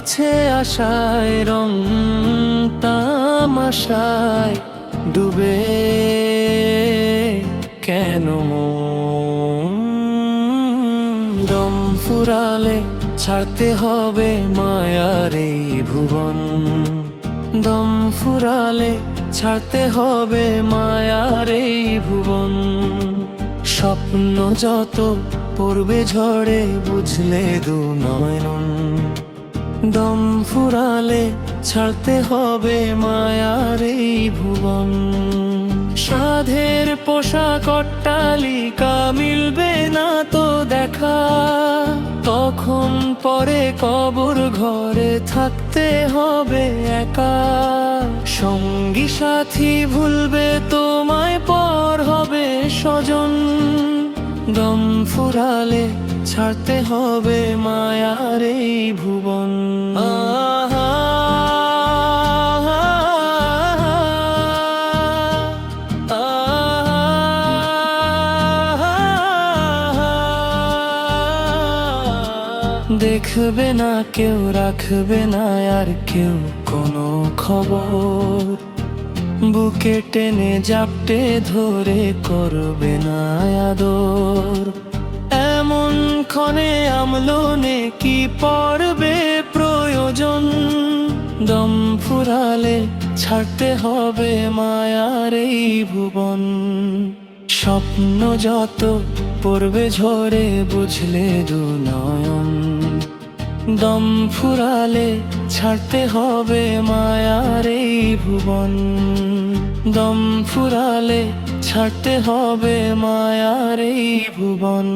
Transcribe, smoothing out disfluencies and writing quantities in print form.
আছে আশায় রং তামাশায় ডুবে কেন মন? দম ফুরালে ছাড়তে হবে মায়ার এই ভুবন। দম ফুরালে ছাড়তে হবে মায়ার এই ভুবন। স্বপ্ন যত পড়বে ঝড়ে বুঝলে দু নয়ন। দম ফুরালে ছাড়তে হবে মায়ার এই ভুবন। সাধের পোশাক অট্টালিকা মিলবে না তো দেখা, তখন পরে কবর ঘরে থাকতে হবে একা। সঙ্গী সাথী ভুলবে তোমায়, পর হবে স্বজন। দম ফুরালে ছাড়তে হবে মায়ার এই ভুবন। দেখবে না কেউ, রাখবে না আর কেউ কোনো খবর। বুকে টেনে জাপটে ধরে করবে না আদর। এমন ক্ষণে আমলনে কি পড়বে প্রয়োজন। দম ফুরালে ছাড়তে হবে মায়ার এই ভুবন। স্বপ্ন যত পড়বে ঝরে বুঝলে দু নয়ন। দম ফুরালে ছাড়তে হবে মায়ার এই ভুবন। দম ফুরালে ছাড়তে হবে মায়ার এই ভুবন।